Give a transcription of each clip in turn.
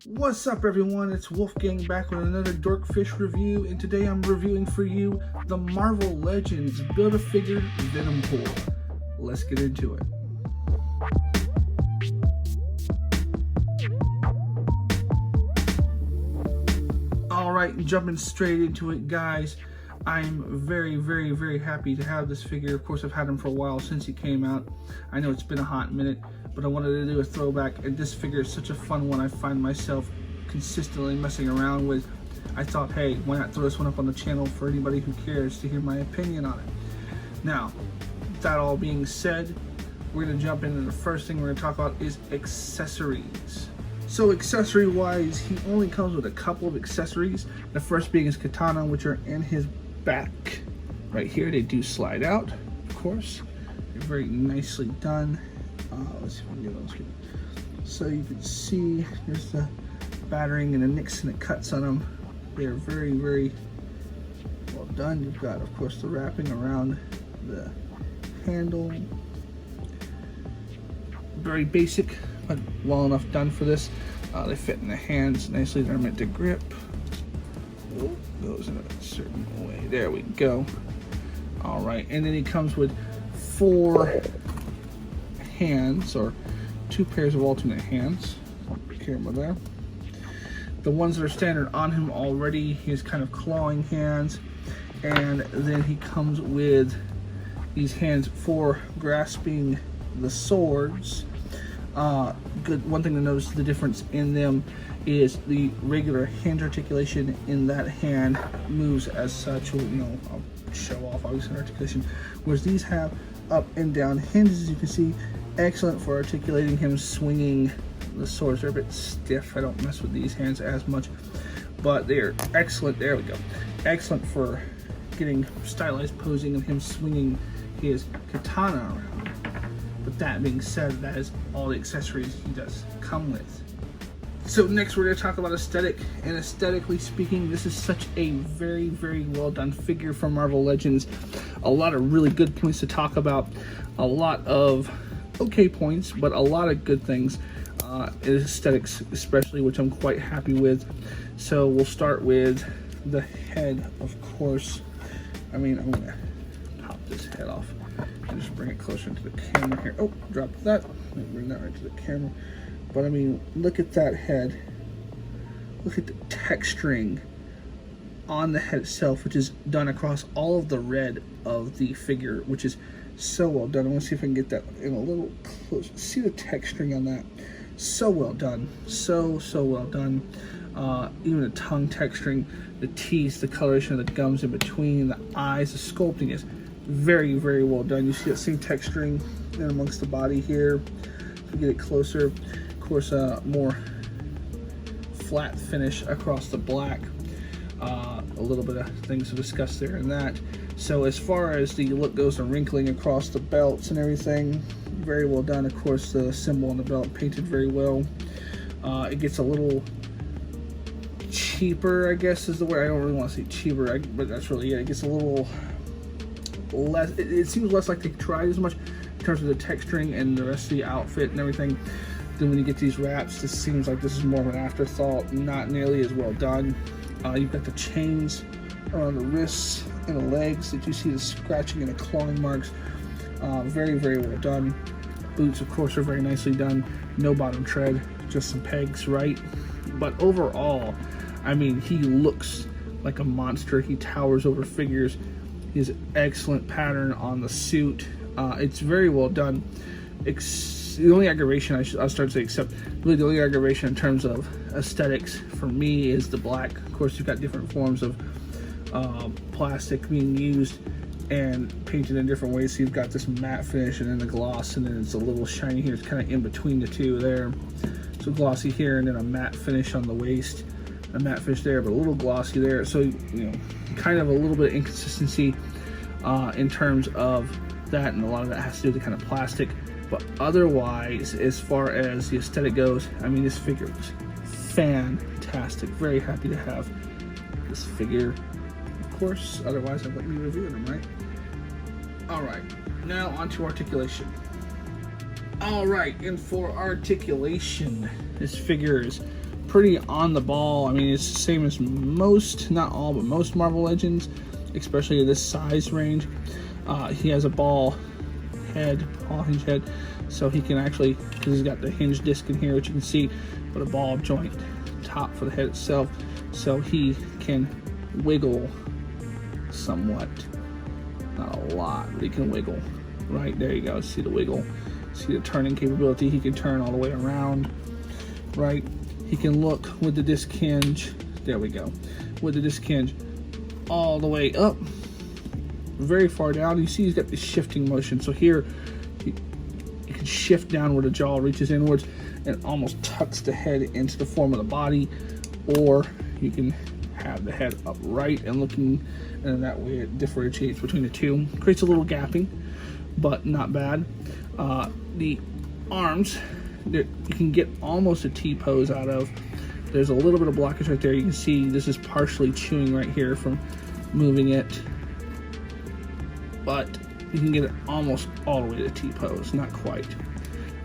What's up, everyone? It's Wolfgang back with another Dorkfish review, and today I'm reviewing for you the Marvel Legends Build-A-Figure Venompool. Let's get into it. Alright, jumping straight into it, guys. I'm very happy to have this figure. Of course, I've had him for a while since he came out. I know it's been a hot minute, but I wanted to do a throwback, and this figure is such a fun one I find myself consistently messing around with. I thought, hey, why not throw this one up on the channel for anybody who cares to hear my opinion on it. Now, that all being said, we're going to jump into the first thing we're going to talk about is accessories. So accessory wise, he only comes with a couple of accessories. The first being his katana, which are in his back. Right here, they do slide out, of course. They're very nicely done. Let's see if I can get those. So you can see there's the battering and the nicks and the cuts on them. They're very well done. You've got, of course, the wrapping around the handle. Very basic, but well enough done for this. They fit in the hands nicely. They're meant to grip. Oh, goes in a certain way. There we go. All right, and then he comes with 4 hands, or 2 pairs of alternate hands. Camera there. The ones that are standard on him already, he has kind of clawing hands, and then he comes with these hands for grasping the swords. Good. One thing to notice, the difference in them is the regular hand articulation in that hand moves as such. I'll show off obviously articulation, whereas these have up and down hinges, as you can see. Excellent for articulating him swinging the swords. They're a bit stiff. I don't mess with these hands as much, but they're excellent. There we go. Excellent for getting stylized posing and him swinging his katana around. But that being said, that is all the accessories he does come with. So next we're going to talk about aesthetic, and aesthetically speaking, this is such a very well done figure from Marvel Legends. A lot of really good points to talk about, a lot of okay points, but a lot of good things in aesthetics especially, which I'm quite happy with. So we'll start with the head, of course. I mean, I'm going to pop this head off and just bring it closer into the camera here. Oh, drop that. Let me bring that right to the camera. But I mean, look at that head. Look at the texturing on the head itself, which is done across all of the red of the figure, which is so well done. I want to see if I can get that in a little close. See the texturing on that? So well done. So well done. Even the tongue texturing, the teeth, the coloration of the gums in between, the eyes, the sculpting is very well done. You see that same texturing in amongst the body here. If we get it closer, of course, more flat finish across the black. A little bit of things to discuss there in that. So as far as the look goes, the wrinkling across the belts and everything, very well done. Of course, the symbol on the belt painted very well. It gets a little cheaper, I guess is the word. I don't really want to say cheaper, but that's really it. It gets a little less. It seems less like they tried as much in terms of the texturing and the rest of the outfit and everything. Then when you get these wraps, this seems like this is more of an afterthought, not nearly as well done. You've got the chains around the wrists and the legs that you see the scratching and the clawing marks. Very well done. Boots, of course, are very nicely done. No bottom tread, just some pegs, right? But overall, I mean, he looks like a monster. He towers over figures. His excellent pattern on the suit. It's very well done. The only aggravation I'll start to say, except really the only aggravation in terms of aesthetics for me, is the black. Of course, you've got different forms of plastic being used and painted in different ways. So you've got this matte finish and then the gloss, and then it's a little shiny here. It's kind of in between the two there. So glossy here, and then a matte finish on the waist, a matte finish there, but a little glossy there. So, kind of a little bit of inconsistency in terms of that, and a lot of that has to do with the kind of plastic. But otherwise, as far as the aesthetic goes, I mean, this figure was fantastic. Very happy to have this figure. Of course, otherwise I'd let me review them, right? Alright, now on to articulation. Alright, and for articulation, this figure is pretty on the ball. I mean, it's the same as most, not all, but most Marvel Legends, especially in this size range. He has a ball hinge head, so he can actually, because he's got the hinge disc in here, which you can see, put a ball joint top for the head itself, so he can wiggle somewhat, not a lot, but he can wiggle. Right there you go, see the wiggle, see the turning capability. He can turn all the way around, right? He can look with the disc hinge, there we go, with the disc hinge all the way up, very far down. You see he's got the shifting motion, so here you can shift down where the jaw reaches inwards and almost tucks the head into the form of the body, or you can have the head upright and looking, and that way it differentiates between the two. Creates a little gapping, but not bad. The arms, you can get almost a T-pose out of. There's a little bit of blockage right there. You can see this is partially chewing right here from moving it, but you can get it almost all the way to T-pose, not quite.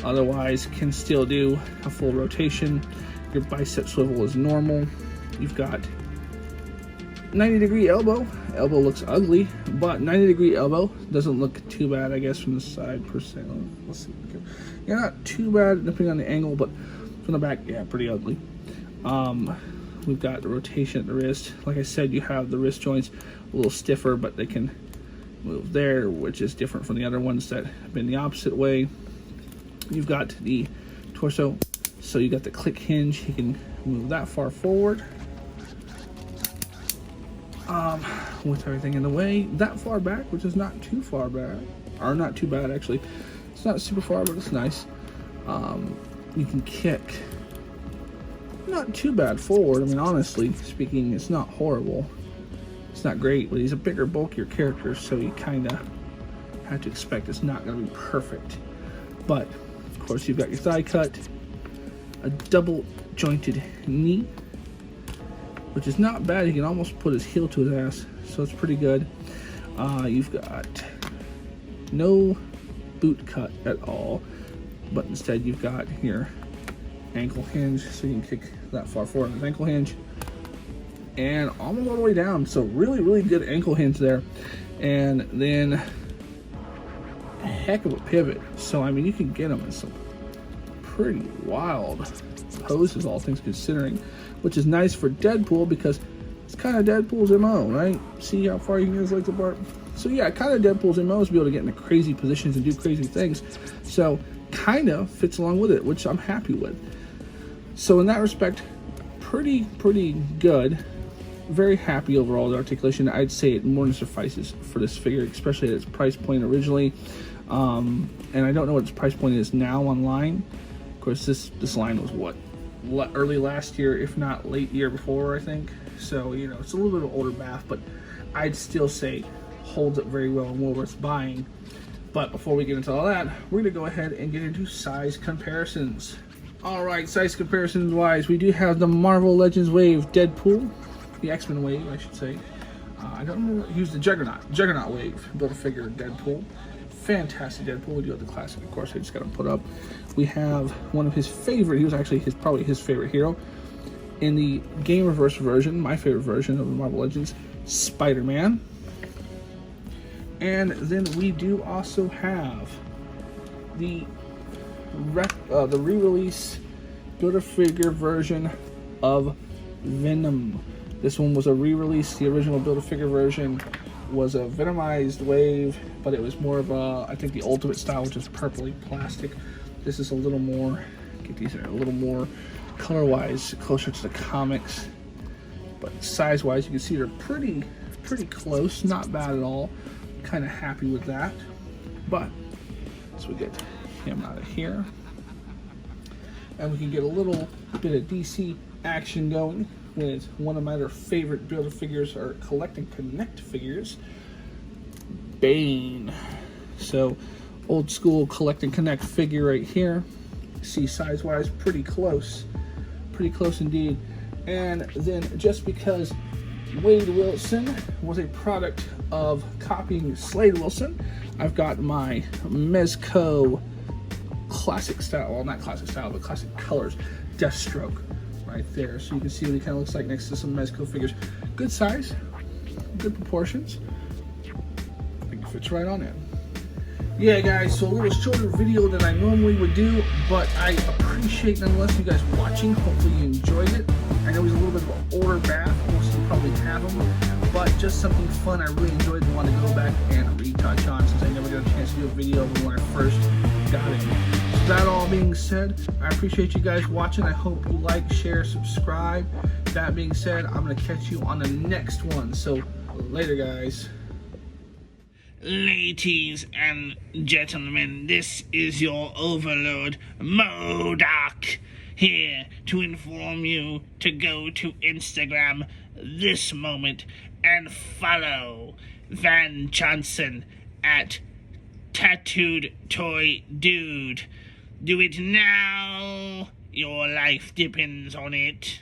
Otherwise, can still do a full rotation. Your bicep swivel is normal. You've got 90-degree elbow. Elbow looks ugly, but 90-degree elbow doesn't look too bad, I guess, from the side per se. Let's see. Yeah, not too bad depending on the angle, but from the back, yeah, pretty ugly. We've got the rotation at the wrist. Like I said, you have the wrist joints a little stiffer, but they can move there, which is different from the other ones that have been the opposite way. You've got the torso, so you got the click hinge. You can move that far forward with everything in the way. That far back, which is not too far back, or not too bad actually. It's not super far, but it's nice. You can kick not too bad forward. I mean, honestly speaking, it's not horrible. It's not great, but he's a bigger, bulkier character, so you kind of have to expect it's not going to be perfect. But of course, you've got your thigh cut, a double jointed knee, which is not bad. He can almost put his heel to his ass, so it's pretty good. You've got no boot cut at all, but instead you've got your ankle hinge, so you can kick that far forward with ankle hinge, and almost all the way down. So really, really good ankle hinge there, and then a heck of a pivot. So I mean, you can get him in some pretty wild poses, all things considering, which is nice for Deadpool because it's kind of Deadpool's MO, right? See how far you can get his legs apart? So yeah, kind of Deadpool's MO is to be able to get into crazy positions and do crazy things. So kind of fits along with it, which I'm happy with. So in that respect, pretty good. Very happy overall with Articulation. I'd say it more than suffices for this figure, especially at its price point originally. And I don't know what its price point is now online. Of course, this line was what, early last year, if not late year before, I think. So, you know, it's a little bit of older math, but I'd still say holds up very well and well worth buying. But before we get into all that, we're gonna go ahead and get into size comparisons. All right, size comparisons wise, we do have the Marvel Legends Wave Deadpool, the X-Men Wave, I should say. I don't remember, he was the Juggernaut Wave, Build-A-Figure Deadpool. Fantastic Deadpool. We do have the classic, of course, I just got him put up. We have one of his favorite, he was actually probably his favorite hero. In the Game Reverse version, my favorite version of the Marvel Legends, Spider-Man. And then we do also have the re-release Build-A-Figure version of Venom. This one was a re-release. The original Build-A-Figure version was a Venomized Wave, but it was more of a, I think, the Ultimate style, which is purpley plastic. This is a little more, get these in, a little more color-wise closer to the comics, but size-wise, you can see they're pretty close. Not bad at all. Kind of happy with that. But so we get him out of here, and we can get a little bit of DC action going with one of my other favorite Build-A-Figures, or collect and connect figures, Bane. So old school collect and connect figure right here. See, size wise, pretty close indeed. And then just because Wade Wilson was a product of copying Slade Wilson, I've got my Mezco classic style, well, not classic style, but classic colors, Deathstroke. right there. So you can see what he kind of looks like next to some Mezco figures. Good size, good proportions. I think it fits right on in. Yeah, guys, so a little shorter video than I normally would do, but I appreciate nonetheless you guys watching. Hopefully you enjoyed it. I know he's a little bit of an older bath, most of you probably have him, but just something fun I really enjoyed and want to go back and retouch on since I never got a chance to do a video of him when I first got him. So that all being said, I appreciate you guys watching. I hope you like, share, subscribe. That being said, I'm going to catch you on the next one. So later, guys. Ladies and gentlemen, this is your overlord, MODOK, here to inform you to go to Instagram this moment and follow Van Johnson at Tattooed Toy Dude. Do it now. Your life depends on it.